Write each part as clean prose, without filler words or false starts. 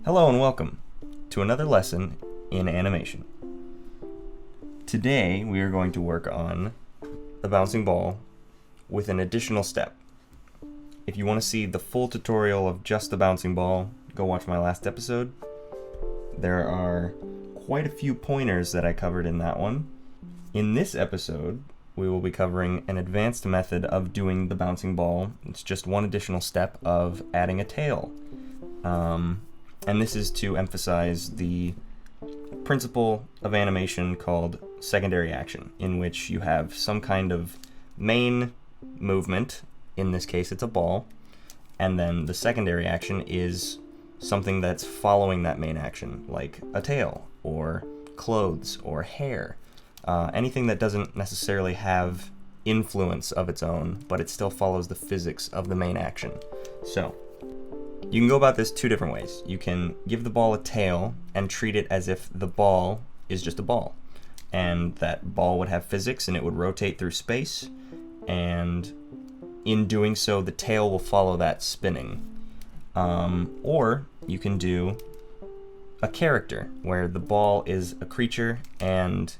Hello and welcome to another lesson in animation. Today we are going to work on the bouncing ball with an additional step. If you want to see the full tutorial of just the bouncing ball, go watch my last episode. There are quite a few pointers that I covered in that one. In this episode, we will be covering an advanced method of doing the bouncing ball. It's just one additional step of adding a tail. And this is to emphasize the principle of animation called secondary action, in which you have some kind of main movement, in this case it's a ball, and then the secondary action is something that's following that main action, like a tail, or clothes, or hair. Anything that doesn't necessarily have influence of its own, but it still follows the physics of the main action. So, you can go about this two different ways. You can give the ball a tail and treat it as if the ball is just a ball. And that ball would have physics and it would rotate through space. And in doing so, the tail will follow that spinning. Or you can do a character where the ball is a creature and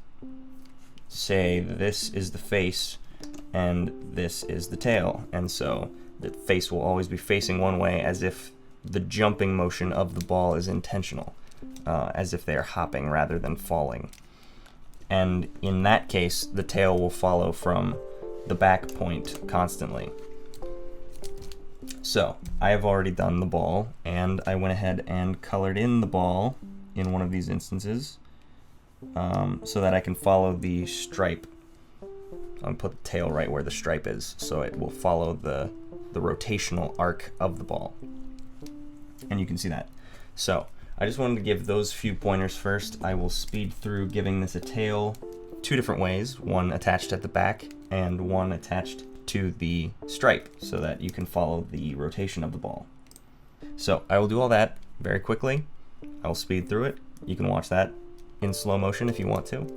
say this is the face and this is the tail. And so the face will always be facing one way as if the jumping motion of the ball is intentional, as if they are hopping rather than falling. And in that case, the tail will follow from the back point constantly. So, I have already done the ball, and I went ahead and colored in the ball in one of these instances, so that I can follow the stripe. So I'm going to put the tail right where the stripe is, so it will follow the rotational arc of the ball. And you can see that. So, I just wanted to give those few pointers first. I will speed through giving this a tail two different ways, one attached at the back and one attached to the stripe so that you can follow the rotation of the ball. So, I will do all that very quickly. I will speed through it. You can watch that in slow motion if you want to.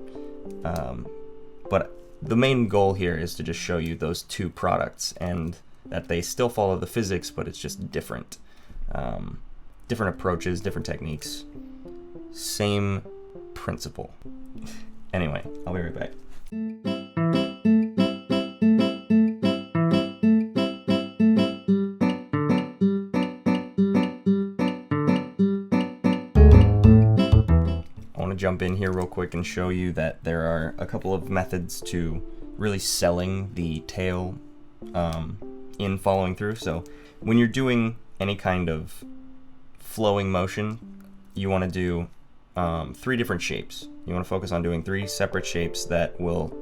But the main goal here is to just show you those two products and that they still follow the physics, but it's just different. Different approaches, different techniques, same principle. Anyway, I'll be right back. I want to jump in here real quick and show you that there are a couple of methods to really selling the tail in following through. So when you're doing any kind of flowing motion, you want to do three different shapes. You want to focus on doing three separate shapes that will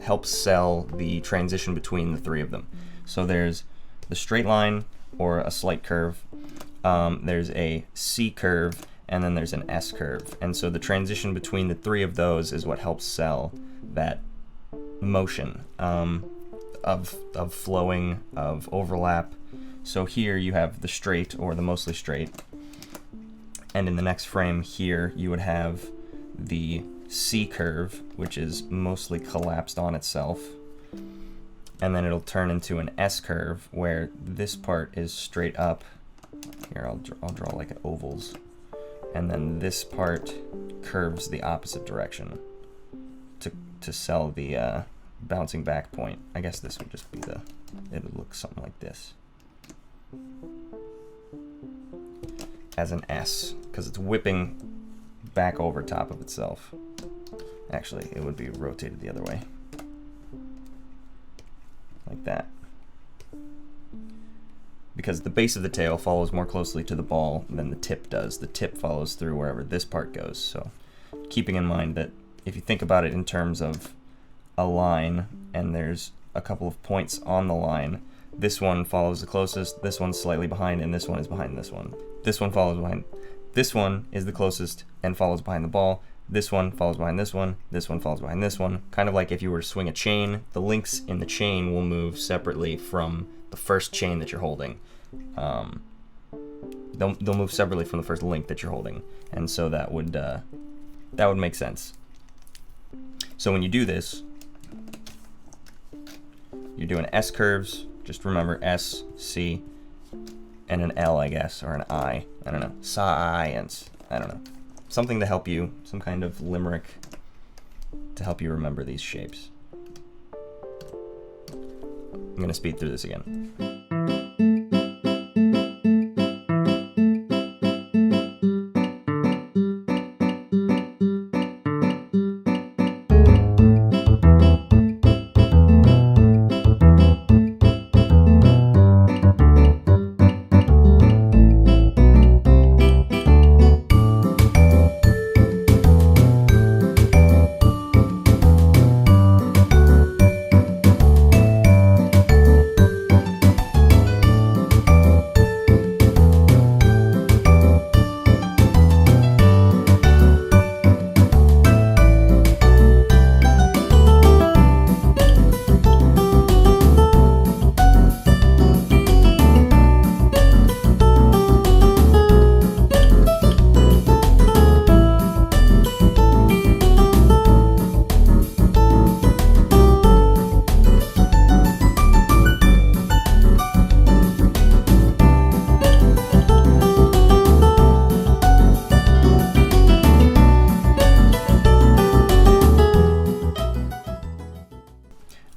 help sell the transition between the three of them. So there's the straight line or a slight curve, there's a C curve, and then there's an S curve. And so the transition between the three of those is what helps sell that motion of flowing, of overlap. So here you have the straight or the mostly straight, and in the next frame here you would have the C curve, which is mostly collapsed on itself, and then it'll turn into an S curve where this part is straight up. Here I'll draw like ovals, and then this part curves the opposite direction to sell the bouncing back point. I guess this would just be it would look something like this as an S, because it's whipping back over top of itself. Actually, it would be rotated the other way, like that, because the base of the tail follows more closely to the ball than the tip does. The tip follows through wherever this part goes. So keeping in mind that if you think about it in terms of a line and there's a couple of points on the line, this one follows the closest, this one's slightly behind, and this one is behind this one. This one follows behind. This one is the closest and follows behind the ball. This one follows behind this one. This one follows behind this one. Kind of like if you were to swing a chain, the links in the chain will move separately from the first chain that you're holding. They'll move separately from the first link that you're holding, and so that would make sense. So when you do this, you're doing S curves. Just remember S, C, and an L, I guess, or an I. I don't know. Science. I don't know. Something to help you, some kind of limerick to help you remember these shapes. I'm going to speed through this again.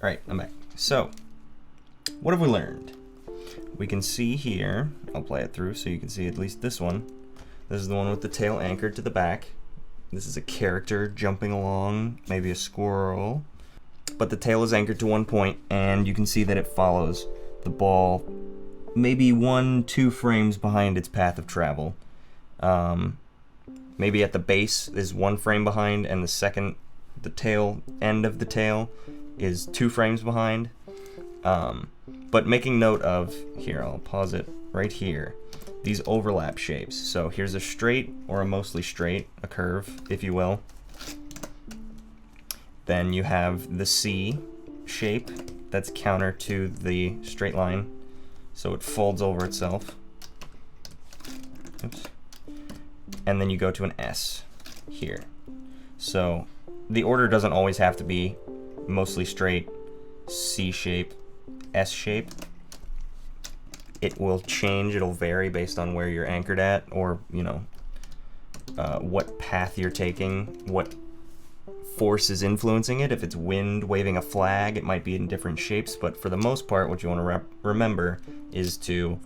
Alright, I'm back. So, what have we learned? We can see here, I'll play it through so you can see at least this one. This is the one with the tail anchored to the back. This is a character jumping along, maybe a squirrel. But the tail is anchored to one point, and you can see that it follows the ball maybe 1-2 frames behind its path of travel. Maybe at the base is 1 frame behind, and the tail end of the tail is 2 frames behind. But making note of, here, I'll pause it right here, these overlap shapes. So here's a straight, or a mostly straight, a curve, if you will. Then you have the C shape that's counter to the straight line, so it folds over itself. Oops. And then you go to an S here. So the order doesn't always have to be mostly straight, C shape, S shape. It will change, it'll vary based on where you're anchored at, or, you know, what path you're taking, what force is influencing it. If it's wind waving a flag, it might be in different shapes, but for the most part, what you want to remember is to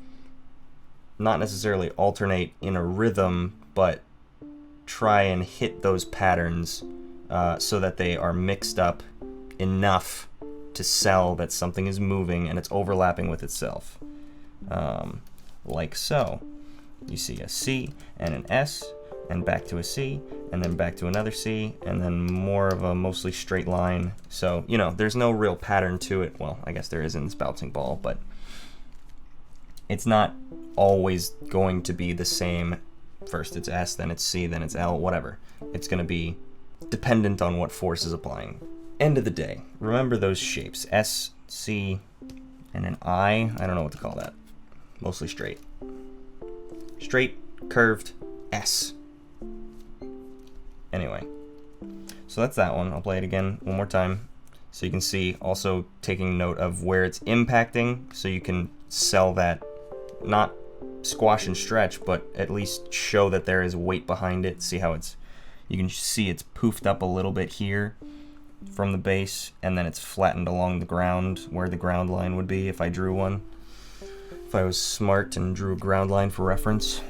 not necessarily alternate in a rhythm, but try and hit those patterns so that they are mixed up enough to sell that something is moving and it's overlapping with itself. Like so. You see a C and an S, and back to a C, and then back to another C, and then more of a mostly straight line. So, you know, there's no real pattern to it. Well, I guess there is in this bouncing ball, but it's not always going to be the same. First it's S, then it's C, then it's L, whatever. It's going to be dependent on what force is applying. End of the day, remember those shapes. S, C, and an I don't know what to call that. Mostly straight. Straight, curved, S. Anyway, so that's that one. I'll play it again one more time so you can see, also taking note of where it's impacting so you can sell that, not squash and stretch, but at least show that there is weight behind it. See how you can see it's poofed up a little bit here from the base, and then it's flattened along the ground where the ground line would be if I drew one. If I was smart and drew a ground line for reference.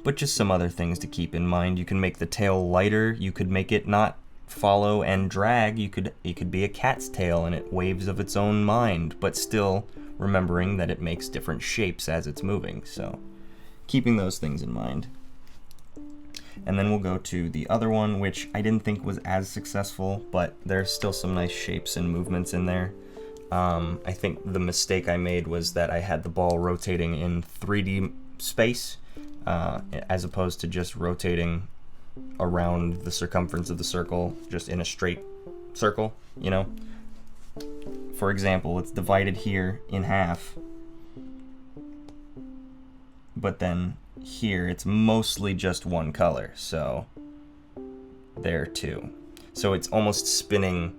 But just some other things to keep in mind. You can make the tail lighter. You could make it not follow and drag. It could be a cat's tail and it waves of its own mind, but still remembering that it makes different shapes as it's moving. So keeping those things in mind. And then we'll go to the other one, which I didn't think was as successful, but there's still some nice shapes and movements in there. I think the mistake I made was that I had the ball rotating in 3D space, as opposed to just rotating around the circumference of the circle, just in a straight circle, you know? For example, it's divided here in half, but then here it's mostly just one color, so there too. So it's almost spinning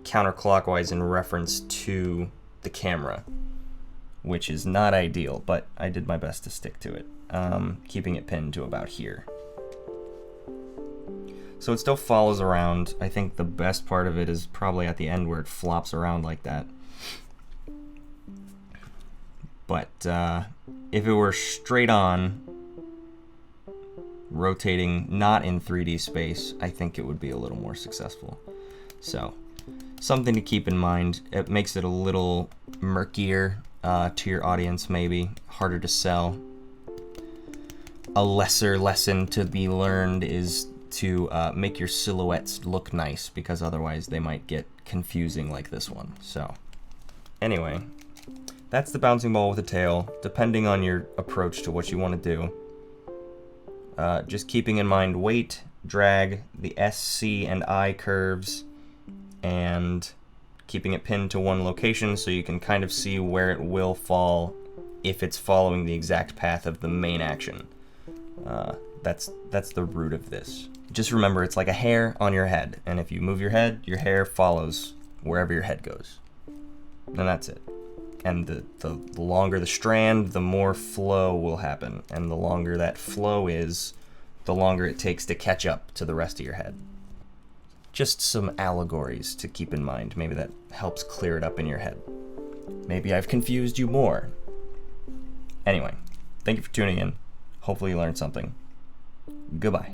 counterclockwise in reference to the camera. which is not ideal, but I did my best to stick to it, keeping it pinned to about here. So it still follows around. I think the best part of it is probably at the end where it flops around like that. But if it were straight on, rotating not in 3D space, I think it would be a little more successful. So something to keep in mind. It makes it a little murkier to your audience, maybe harder to sell. A lesser lesson to be learned is to make your silhouettes look nice, because otherwise they might get confusing like this one. So anyway, that's the bouncing ball with a tail, depending on your approach to what you want to do. Just keeping in mind weight, drag, the S, C, and I curves, and keeping it pinned to one location so you can kind of see where it will fall if it's following the exact path of the main action. That's the root of this. Just remember, it's like a hair on your head, and if you move your head, your hair follows wherever your head goes. And that's it. And the longer the strand, the more flow will happen. And the longer that flow is, the longer it takes to catch up to the rest of your head. Just some allegories to keep in mind. Maybe that helps clear it up in your head. Maybe I've confused you more. Anyway, thank you for tuning in. Hopefully you learned something. Goodbye.